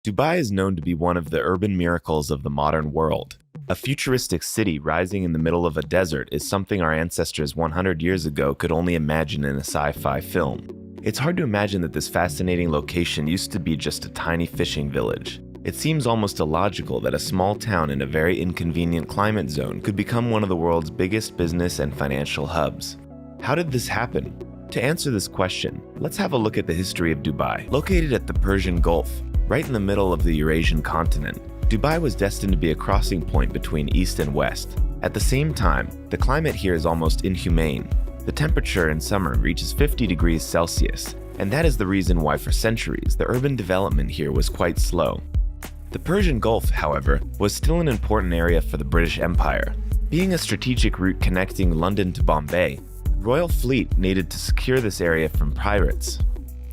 Dubai is known to be one of the urban miracles of the modern world. A futuristic city rising in the middle of a desert is something our ancestors 100 years ago could only imagine in a sci-fi film. It's hard to imagine that this fascinating location used to be just a tiny fishing village. It seems almost illogical that a small town in a very inconvenient climate zone could become one of the world's biggest business and financial hubs. How did this happen? To answer this question, let's have a look at the history of Dubai. Located at the Persian Gulf, right in the middle of the Eurasian continent, Dubai was destined to be a crossing point between East and West. At the same time, the climate here is almost inhumane. The temperature in summer reaches 50 degrees Celsius, and that is the reason why for centuries the urban development here was quite slow. The Persian Gulf, however, was still an important area for the British Empire. Being a strategic route connecting London to Bombay, the Royal Fleet needed to secure this area from pirates.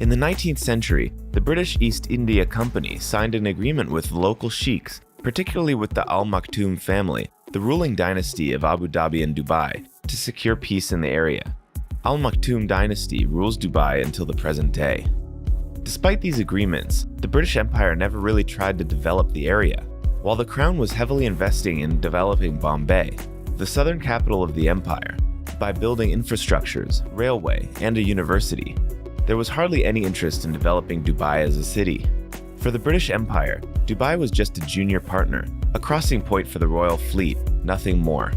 In the 19th century, the British East India Company signed an agreement with local sheiks, particularly with the Maktoum family, the ruling dynasty of Abu Dhabi and Dubai, to secure peace in the area. Maktoum dynasty rules Dubai until the present day. Despite these agreements, the British Empire never really tried to develop the area. While the Crown was heavily investing in developing Bombay, the southern capital of the empire, by building infrastructures, railway, and a university, there was hardly any interest in developing Dubai as a city. For the British Empire, Dubai was just a junior partner, a crossing point for the Royal Fleet, nothing more.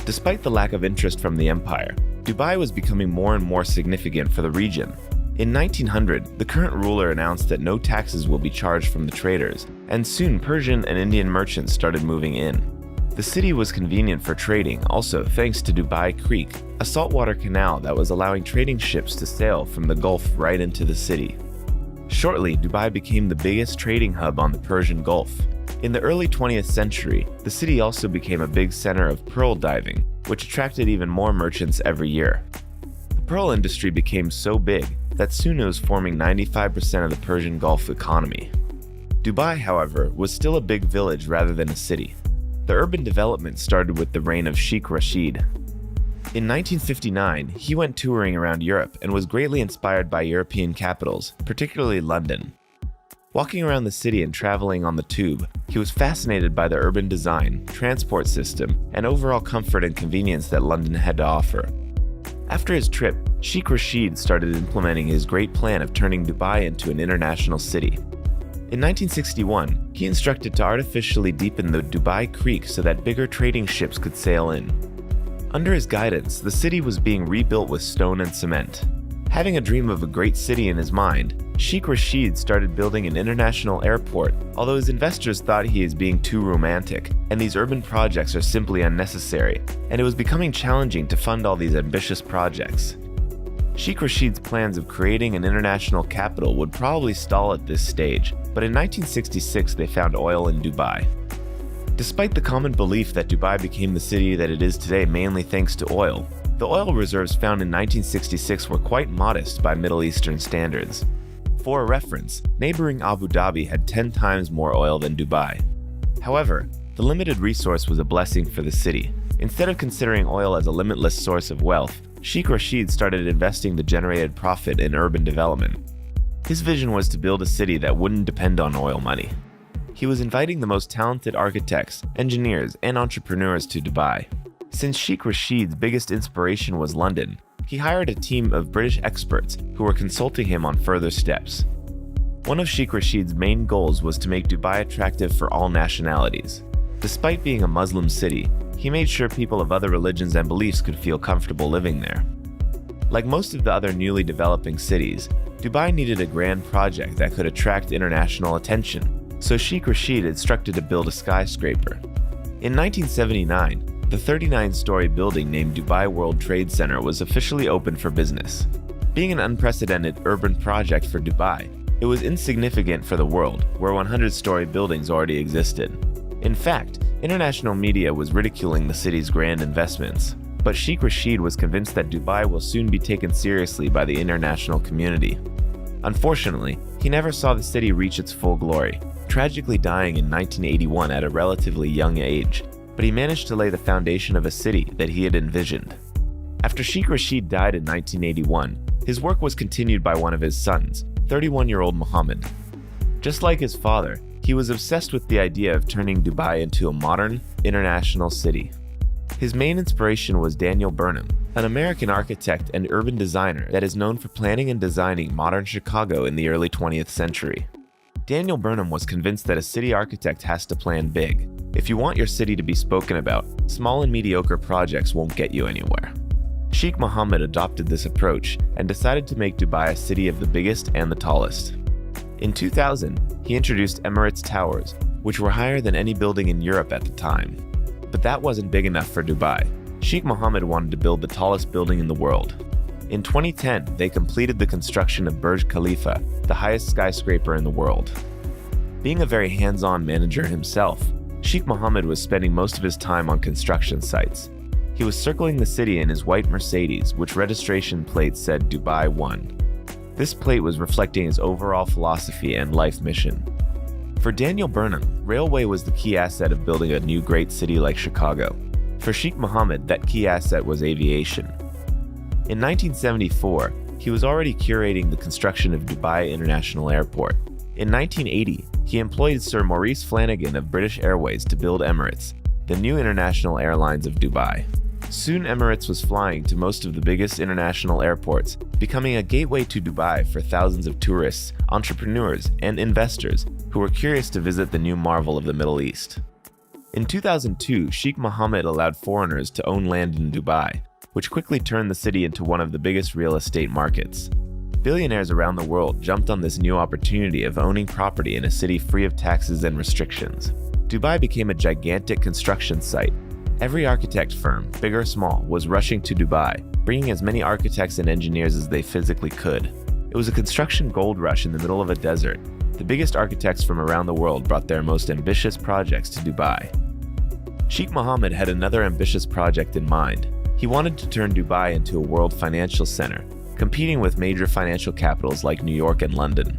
Despite the lack of interest from the empire, Dubai was becoming more and more significant for the region. In 1900, the current ruler announced that no taxes will be charged from the traders, and soon Persian and Indian merchants started moving in. The city was convenient for trading, also thanks to Dubai Creek, a saltwater canal that was allowing trading ships to sail from the Gulf right into the city. Shortly, Dubai became the biggest trading hub on the Persian Gulf. In the early 20th century, the city also became a big center of pearl diving, which attracted even more merchants every year. The pearl industry became so big that soon it was forming 95% of the Persian Gulf economy. Dubai, however, was still a big village rather than a city. The urban development started with the reign of Sheikh Rashid. In 1959, he went touring around Europe and was greatly inspired by European capitals, particularly London. Walking around the city and traveling on the tube, he was fascinated by the urban design, transport system, and overall comfort and convenience that London had to offer. After his trip, Sheikh Rashid started implementing his great plan of turning Dubai into an international city. In 1961, he instructed to artificially deepen the Dubai Creek so that bigger trading ships could sail in. Under his guidance, the city was being rebuilt with stone and cement. Having a dream of a great city in his mind, Sheikh Rashid started building an international airport, although his investors thought he is being too romantic, and these urban projects are simply unnecessary, and it was becoming challenging to fund all these ambitious projects. Sheikh Rashid's plans of creating an international capital would probably stall at this stage, but in 1966 they found oil in Dubai. Despite the common belief that Dubai became the city that it is today mainly thanks to oil, the oil reserves found in 1966 were quite modest by Middle Eastern standards. For a reference, neighboring Abu Dhabi had 10 times more oil than Dubai. However, the limited resource was a blessing for the city. Instead of considering oil as a limitless source of wealth, Sheikh Rashid started investing the generated profit in urban development. His vision was to build a city that wouldn't depend on oil money. He was inviting the most talented architects, engineers, and entrepreneurs to Dubai. Since Sheikh Rashid's biggest inspiration was London, he hired a team of British experts who were consulting him on further steps. One of Sheikh Rashid's main goals was to make Dubai attractive for all nationalities. Despite being a Muslim city, he made sure people of other religions and beliefs could feel comfortable living there. Like most of the other newly developing cities, Dubai needed a grand project that could attract international attention, so Sheikh Rashid instructed to build a skyscraper. In 1979, the 39-story building named Dubai World Trade Center was officially opened for business. Being an unprecedented urban project for Dubai, it was insignificant for the world, where 100-story buildings already existed. In fact, international media was ridiculing the city's grand investments, but Sheikh Rashid was convinced that Dubai will soon be taken seriously by the international community. Unfortunately, he never saw the city reach its full glory, tragically dying in 1981 at a relatively young age, but he managed to lay the foundation of a city that he had envisioned. After Sheikh Rashid died in 1981, his work was continued by one of his sons, 31-year-old Mohammed. Just like his father, he was obsessed with the idea of turning Dubai into a modern, international city. His main inspiration was Daniel Burnham, an American architect and urban designer that is known for planning and designing modern Chicago in the early 20th century. Daniel Burnham was convinced that a city architect has to plan big. If you want your city to be spoken about, small and mediocre projects won't get you anywhere. Sheikh Mohammed adopted this approach and decided to make Dubai a city of the biggest and the tallest. In 2000, he introduced Emirates Towers, which were higher than any building in Europe at the time. But that wasn't big enough for Dubai. Sheikh Mohammed wanted to build the tallest building in the world. In 2010, they completed the construction of Burj Khalifa, the highest skyscraper in the world. Being a very hands-on manager himself, Sheikh Mohammed was spending most of his time on construction sites. He was circling the city in his white Mercedes, which registration plate said Dubai 1. This plate was reflecting his overall philosophy and life mission. For Daniel Burnham, railway was the key asset of building a new great city like Chicago. For Sheikh Mohammed, that key asset was aviation. In 1974, he was already curating the construction of Dubai International Airport. In 1980, he employed Sir Maurice Flanagan of British Airways to build Emirates, the new international airlines of Dubai. Soon Emirates was flying to most of the biggest international airports, becoming a gateway to Dubai for thousands of tourists, entrepreneurs, and investors who were curious to visit the new marvel of the Middle East. In 2002, Sheikh Mohammed allowed foreigners to own land in Dubai, which quickly turned the city into one of the biggest real estate markets. Billionaires around the world jumped on this new opportunity of owning property in a city free of taxes and restrictions. Dubai became a gigantic construction site. Every architect firm, big or small, was rushing to Dubai, bringing as many architects and engineers as they physically could. It was a construction gold rush in the middle of a desert. The biggest architects from around the world brought their most ambitious projects to Dubai. Sheikh Mohammed had another ambitious project in mind. He wanted to turn Dubai into a world financial center, competing with major financial capitals like New York and London.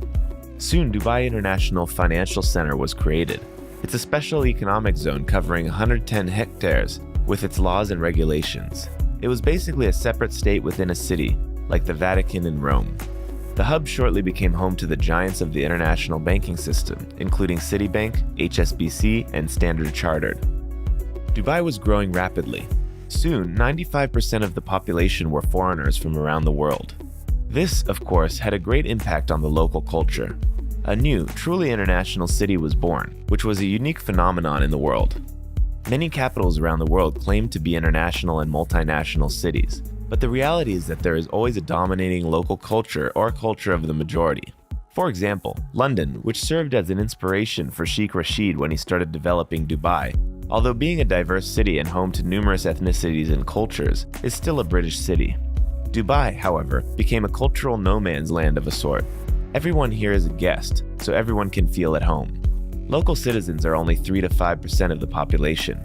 Soon, Dubai International Financial Center was created. It's a special economic zone covering 110 hectares with its laws and regulations. It was basically a separate state within a city, like the Vatican in Rome. The hub shortly became home to the giants of the international banking system, including Citibank, HSBC, and Standard Chartered. Dubai was growing rapidly. Soon, 95% of the population were foreigners from around the world. This, of course, had a great impact on the local culture. A new, truly international city was born, which was a unique phenomenon in the world. Many capitals around the world claim to be international and multinational cities, but the reality is that there is always a dominating local culture or culture of the majority. For example, London, which served as an inspiration for Sheikh Rashid when he started developing Dubai, although being a diverse city and home to numerous ethnicities and cultures, is still a British city. Dubai, however, became a cultural no man's land of a sort. Everyone here is a guest, so everyone can feel at home. Local citizens are only 3 to 5% of the population.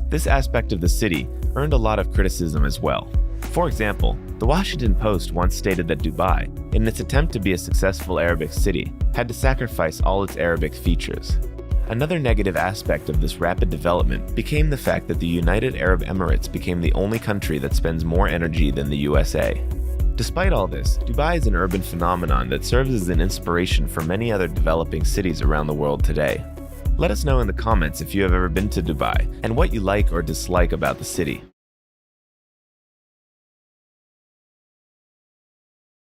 This aspect of the city earned a lot of criticism as well. For example, the Washington Post once stated that Dubai, in its attempt to be a successful Arabic city, had to sacrifice all its Arabic features. Another negative aspect of this rapid development became the fact that the United Arab Emirates became the only country that spends more energy than the USA. Despite all this, Dubai is an urban phenomenon that serves as an inspiration for many other developing cities around the world today. Let us know in the comments if you have ever been to Dubai and what you like or dislike about the city.